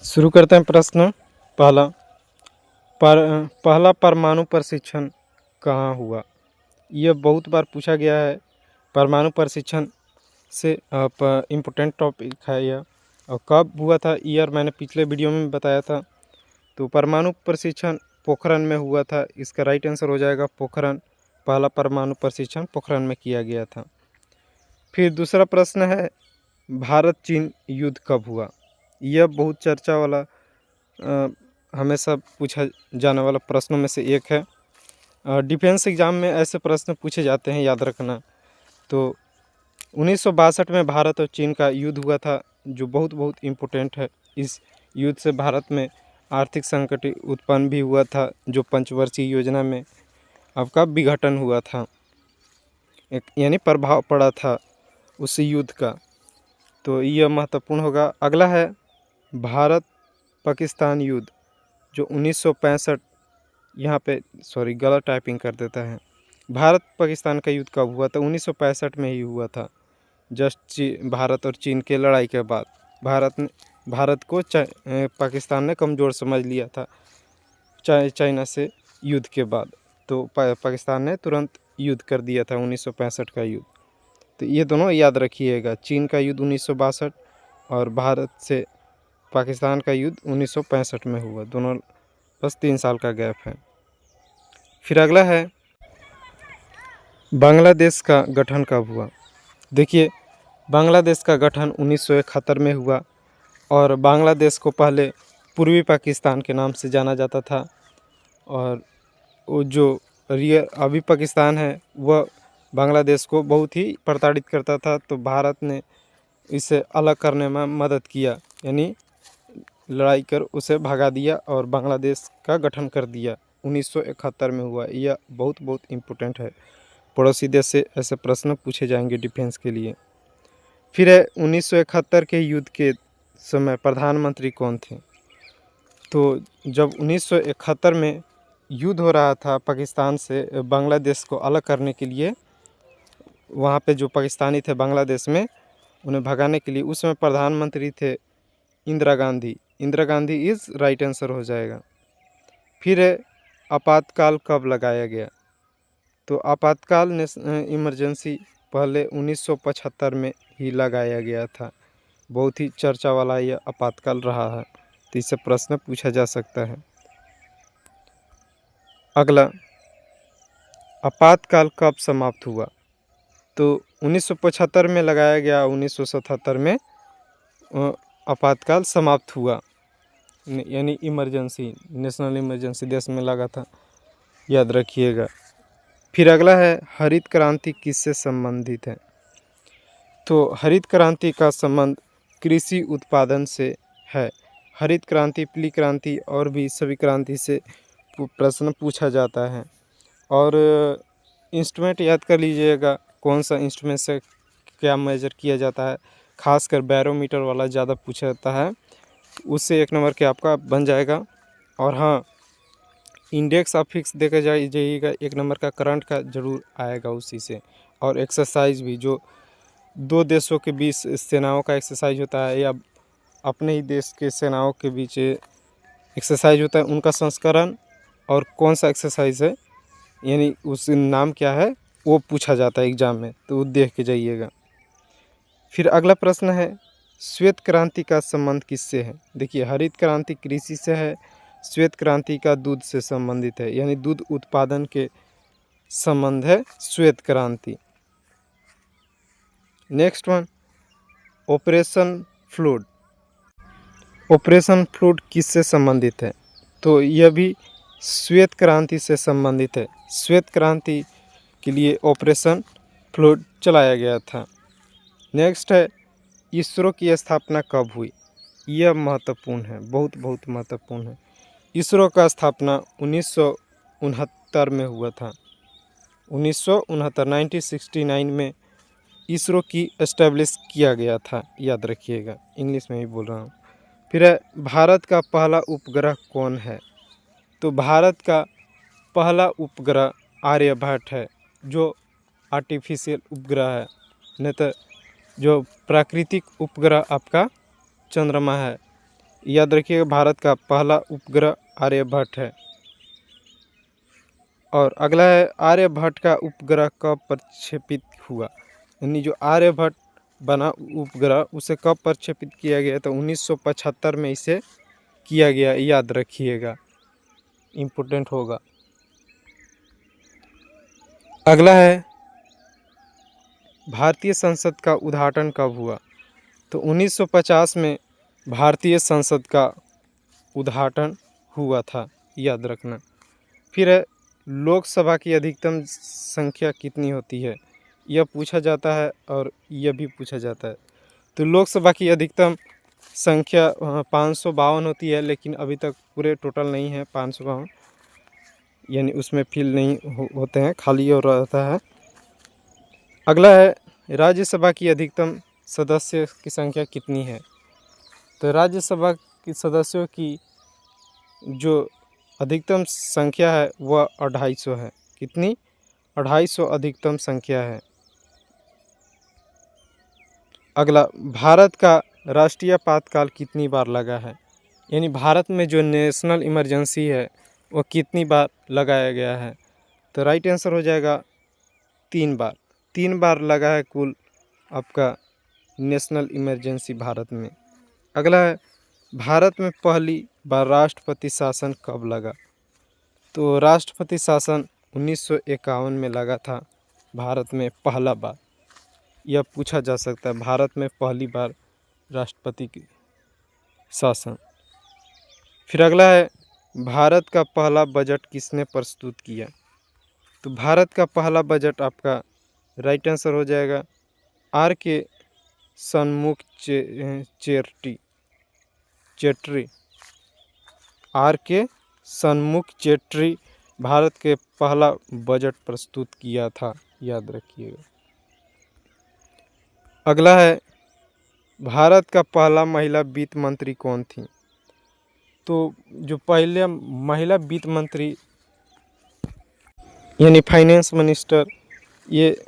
शुरू करते हैं प्रश्न। पहला पर पहला परमाणु प्रशिक्षण कहाँ हुआ? यह बहुत बार पूछा गया है। परमाणु प्रशिक्षण से इम्पोर्टेंट टॉपिक है यह। और कब हुआ था, ईयर मैंने पिछले वीडियो में बताया था। तो परमाणु प्रशिक्षण पोखरण में हुआ था। इसका राइट आंसर हो जाएगा पोखरण। पहला परमाणु प्रशिक्षण पोखरण में किया गया था। फिर दूसरा प्रश्न है, भारत चीन युद्ध कब हुआ? यह बहुत चर्चा वाला हमेशा पूछा जाने वाला प्रश्नों में से एक है। डिफेंस एग्ज़ाम में ऐसे प्रश्न पूछे जाते हैं, याद रखना। तो 1962 में भारत और चीन का युद्ध हुआ था, जो बहुत इम्पोर्टेंट है। इस युद्ध से भारत में आर्थिक संकट उत्पन्न भी हुआ था, जो पंचवर्षीय योजना में आपका विघटन हुआ था, यानी प्रभाव पड़ा था उस युद्ध का। तो यह महत्वपूर्ण होगा। अगला है भारत पाकिस्तान युद्ध, जो 1965, यहाँ पे सॉरी गलत टाइपिंग कर देता है। भारत पाकिस्तान का युद्ध कब हुआ था? 1965 में ही हुआ था। जस्ट भारत और चीन के लड़ाई के बाद भारत को पाकिस्तान ने कमज़ोर समझ लिया था चाइना से युद्ध के बाद। तो पाकिस्तान ने तुरंत युद्ध कर दिया था 1965 का युद्ध। तो ये दोनों याद रखिएगा, चीन का युद्ध 1962 और भारत से पाकिस्तान का युद्ध 1965 में हुआ। दोनों बस 3 साल का गैप है। फिर अगला है, बांग्लादेश का गठन कब हुआ? देखिए, बांग्लादेश का गठन 1971 में हुआ और बांग्लादेश को पहले पूर्वी पाकिस्तान के नाम से जाना जाता था। और वो जो अभी पाकिस्तान है, वह बांग्लादेश को बहुत ही प्रताड़ित करता था। तो भारत ने इसे अलग करने में मदद किया, यानी लड़ाई कर उसे भगा दिया और बांग्लादेश का गठन कर दिया। 1971 में हुआ। यह बहुत इम्पोर्टेंट है। पड़ोसी देश से ऐसे प्रश्न पूछे जाएंगे डिफेंस के लिए। फिर है 1971 के युद्ध के समय प्रधानमंत्री कौन थे? तो जब 1971 में युद्ध हो रहा था पाकिस्तान से बांग्लादेश को अलग करने के लिए, वहाँ पे जो पाकिस्तानी थे बांग्लादेश में, उन्हें भगाने के लिए उस समय प्रधानमंत्री थे Indira Gandhi. Indira Gandhi is right answer हो जाएगा। फिर है, आपातकाल कब लगाया गया? तो आपातकाल इमरजेंसी पहले 1975 में ही लगाया गया था। बहुत ही चर्चा वाला यह आपातकाल रहा है, तो इससे प्रश्न पूछा जा सकता है। अगला, आपातकाल कब समाप्त हुआ? तो 1975 में लगाया गया, 1977 में आपातकाल समाप्त हुआ, यानी इमरजेंसी, नेशनल इमरजेंसी देश में लगा था, याद रखिएगा। फिर अगला है, हरित क्रांति किससे संबंधित है? तो हरित क्रांति का संबंध कृषि उत्पादन से है। हरित क्रांति, पीली क्रांति और भी सभी क्रांति से प्रश्न पूछा जाता है। और इंस्ट्रूमेंट याद कर लीजिएगा, कौन सा इंस्ट्रूमेंट से क्या मेजर किया जाता है। खासकर बैरोमीटर वाला ज़्यादा पूछा जाता है, उससे 1 नंबर के आपका बन जाएगा। और हाँ, इंडेक्स आप फिक्स देकर जाइएगा, 1 नंबर का करंट का ज़रूर आएगा उसी से। और एक्सरसाइज भी, जो 2 देशों के बीच सेनाओं का एक्सरसाइज होता है, या अपने ही देश के सेनाओं के बीच एक्सरसाइज होता है, उनका संस्करण और कौन सा एक्सरसाइज है, यानी उस नाम क्या है, वो पूछा जाता है एग्ज़ाम में, तो वो देख के जाइएगा। फिर अगला प्रश्न है, श्वेत क्रांति का संबंध किससे है? देखिए, हरित क्रांति कृषि से है, श्वेत क्रांति का दूध से संबंधित है, यानी दूध उत्पादन के संबंध है श्वेत क्रांति। Next one, operation fluid. Operation fluid किससे संबंधित है? तो यह भी श्वेत क्रांति से संबंधित है। श्वेत क्रांति के लिए ऑपरेशन फ्लूड चलाया गया था। नेक्स्ट है, इसरो की स्थापना कब हुई? यह महत्वपूर्ण है, बहुत महत्वपूर्ण है। इसरो का स्थापना 1969 में हुआ था। 1969 में इसरो की एस्टेब्लिश किया गया था, याद रखिएगा, इंग्लिश में ही बोल रहा हूँ। फिर है, भारत का पहला उपग्रह कौन है? तो भारत का पहला उपग्रह आर्यभट्ट है, जो आर्टिफिशियल उपग्रह है। नहीं तो जो प्राकृतिक उपग्रह आपका चंद्रमा है, याद रखिएगा भारत का पहला उपग्रह आर्यभट्ट है। और अगला है आर्यभट्ट का उपग्रह कब प्रक्षेपित हुआ, यानी जो आर्यभट्ट बना उपग्रह उसे कब प्रक्षेपित किया गया, तो 1975 में इसे किया गया, याद रखिएगा, इम्पोर्टेंट होगा। अगला है भारतीय संसद का उद्घाटन कब हुआ, तो 1950 में भारतीय संसद का उद्घाटन हुआ था, याद रखना। फिर है लोकसभा की अधिकतम संख्या कितनी होती है, यह पूछा जाता है और यह भी पूछा जाता है। तो लोकसभा की अधिकतम संख्या 552 होती है, लेकिन अभी तक पूरे टोटल नहीं है 552, यानी उसमें फिल नहीं होते हैं, खाली और रहता है। अगला है राज्यसभा की अधिकतम सदस्य की संख्या कितनी है, तो राज्यसभा की सदस्यों की जो अधिकतम संख्या है वह 250 है। कितनी? 250 अधिकतम संख्या है। अगला भारत का राष्ट्रीय आपातकाल कितनी बार लगा है, यानी भारत में जो नेशनल इमरजेंसी है वो कितनी बार लगाया गया है, तो राइट आंसर हो जाएगा 3 बार। 3 बार लगा है कुल आपका नेशनल इमरजेंसी भारत में। अगला है भारत में पहली बार राष्ट्रपति शासन कब लगा, तो राष्ट्रपति शासन 1951 में लगा था भारत में पहला बार। यह पूछा जा सकता है भारत में पहली बार राष्ट्रपति की शासन। फिर अगला है भारत का पहला बजट किसने प्रस्तुत किया, तो भारत का पहला बजट आपका राइट आंसर हो जाएगा आर के सन्मुख चेट्री। आर के सन्मुख चेट्री भारत के पहला बजट प्रस्तुत किया था, याद रखिएगा। अगला है भारत का पहला महिला वित्त मंत्री कौन थी, तो जो पहले महिला वित्त मंत्री यानी फाइनेंस मिनिस्टर ये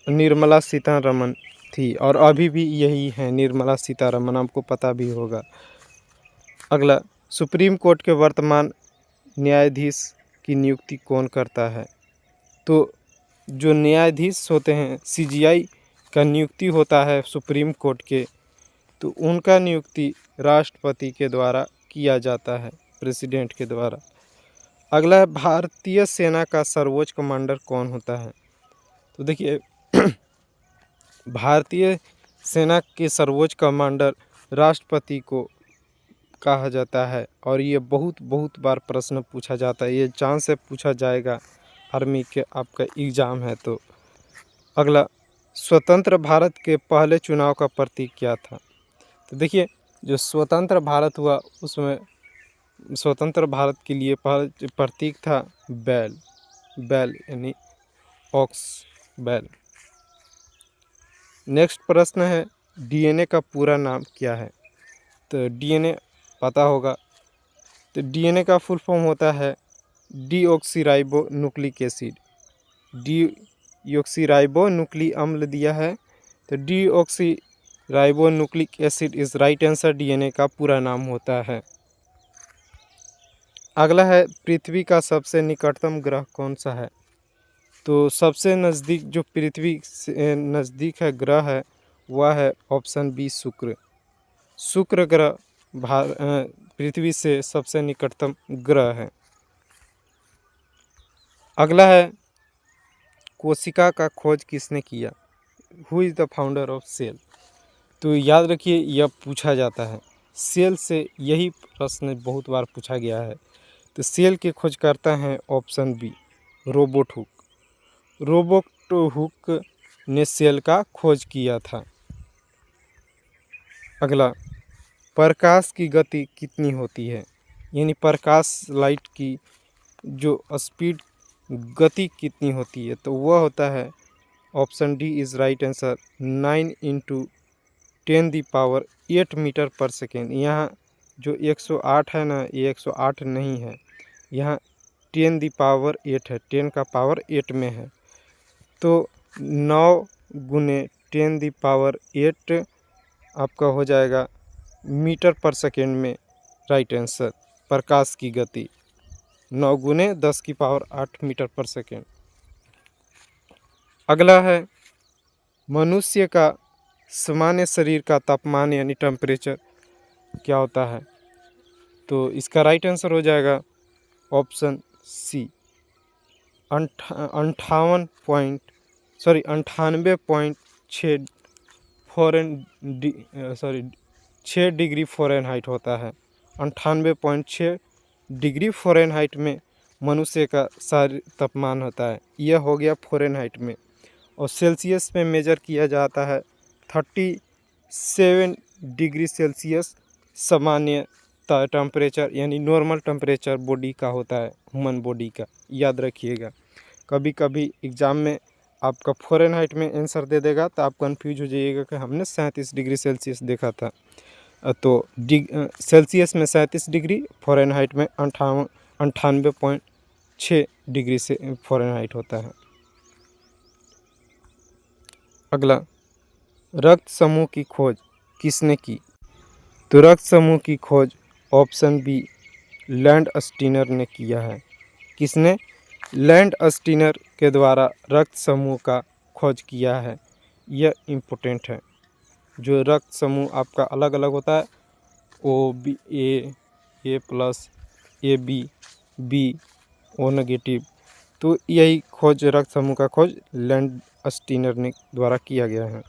निर्मला सीतारमण थी, और अभी भी यही है निर्मला सीतारमण, आपको पता भी होगा। अगला सुप्रीम कोर्ट के वर्तमान न्यायाधीश की नियुक्ति कौन करता है, तो जो न्यायाधीश होते हैं सीजीआई का नियुक्ति होता है सुप्रीम कोर्ट के, तो उनका नियुक्ति राष्ट्रपति के द्वारा किया जाता है, प्रेसिडेंट के द्वारा। अगला है भारतीय सेना का सर्वोच्च कमांडर कौन होता है, तो देखिए भारतीय सेना के सर्वोच्च कमांडर राष्ट्रपति को कहा जाता है, और ये बहुत बार प्रश्न पूछा जाता है, ये चांस से पूछा जाएगा आर्मी के आपका एग्ज़ाम है तो। अगला स्वतंत्र भारत के पहले चुनाव का प्रतीक क्या था, तो देखिए जो स्वतंत्र भारत हुआ उसमें स्वतंत्र भारत के लिए प्रतीक था बैल यानी ऑक्स बैल। नेक्स्ट प्रश्न है डीएनए का पूरा नाम क्या है, तो डीएनए पता होगा, तो डीएनए का फुल फॉर्म होता है deoxyribo nucleic acid. Deoxyribo nucleic अम्ल दिया है, तो deoxyribo nucleic acid is right answer, DNA का पूरा नाम होता है। अगला है पृथ्वी का सबसे निकटतम ग्रह कौन सा है, तो सबसे नज़दीक जो पृथ्वी से नज़दीक है ग्रह है वह है ऑप्शन बी शुक्र ग्रह पृथ्वी से सबसे निकटतम ग्रह है। अगला है कोशिका का खोज किसने किया, who is the founder of cell, तो याद रखिए यह पूछा जाता है, सेल से यही प्रश्न बहुत बार पूछा गया है। तो सेल के खोजकर्ता हैं ऑप्शन बी रोबर्ट हुक ने सेल का खोज किया था। अगला प्रकाश की गति कितनी होती है, यानी प्रकाश लाइट की जो स्पीड गति कितनी होती है, तो वह होता है option D is right answer 9×10⁸ metre per second. यहाँ जो 108 है ना, ये 108 नहीं है, यहाँ 10⁸ है, 10 का पावर 8 में है, तो 9×10⁸ आपका हो जाएगा मीटर पर सेकेंड में राइट आंसर। प्रकाश की गति 9 गुने 10 की पावर 8 मीटर पर सेकेंड। अगला है मनुष्य का सामान्य शरीर का तापमान यानी टेम्परेचर क्या होता है? तो इसका राइट आंसर हो जाएगा ऑप्शन सी 98.6 6 डिग्री फ़ारेनहाइट होता है। 98.6 डिग्री फ़ारेनहाइट में मनुष्य का शारीरिक तापमान होता है। यह हो गया फ़ारेनहाइट में। और सेल्सियस में मेजर किया जाता है 37 डिग्री सेल्सियस सामान्य टेम्परेचर यानी नॉर्मल टेम्परेचर बॉडी का होता है, ह्यूमन बॉडी का। याद रखिएगा, कभी कभी एग्ज़ाम में आपका फ़ारेनहाइट में आंसर दे देगा तो आप कंफ्यूज हो जाइएगा कि हमने 37 डिग्री सेल्सियस देखा था। तो सेल्सियस में 37 डिग्री, फ़ारेनहाइट में 98.6 डिग्री से फ़ारेनहाइट होता है। अगला, रक्त समूह की खोज किसने की? तो रक्त समूह की खोज ऑप्शन बी लैंडस्टीनर ने किया है। किसने? लैंडस्टीनर के द्वारा रक्त समूह का खोज किया है। यह इम्पोर्टेंट है। जो रक्त समूह आपका अलग अलग होता है, O B, A plus, A B O negative, तो यही खोज रक्त समूह का खोज लैंडस्टीनर ने द्वारा किया गया है।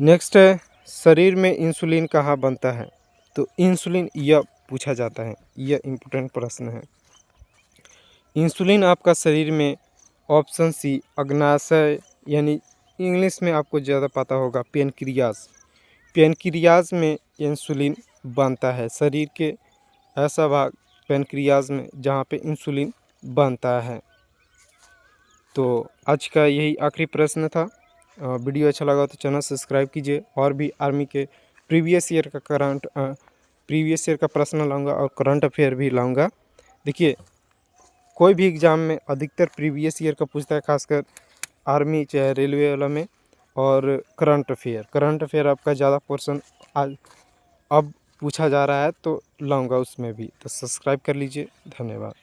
नेक्स्ट है, शरीर में इंसुलिन कहाँ बनता है? तो इंसुलिन यह पूछा जाता है, यह इम्पोर्टेंट प्रश्न है। इंसुलिन आपका शरीर में ऑप्शन सी अग्नाशय यानी इंग्लिश में आपको ज़्यादा पता होगा पेनक्रियाज में इंसुलिन बनता है। शरीर के ऐसा भाग पेनक्रियाज में जहाँ पे इंसुलिन बनता है। तो आज का यही आखिरी प्रश्न था। वीडियो अच्छा लगा तो चैनल सब्सक्राइब कीजिए। और भी आर्मी के प्रीवियस ईयर का प्रश्न लाऊंगा और करंट अफेयर भी लाऊंगा। देखिए, कोई भी एग्ज़ाम में अधिकतर प्रीवियस ईयर का पूछता है, खासकर आर्मी चाहे रेलवे वाला में। और करंट अफेयर आपका ज़्यादा पोर्शन आज अब पूछा जा रहा है, तो लाऊंगा उसमें भी। तो सब्सक्राइब कर लीजिए। धन्यवाद।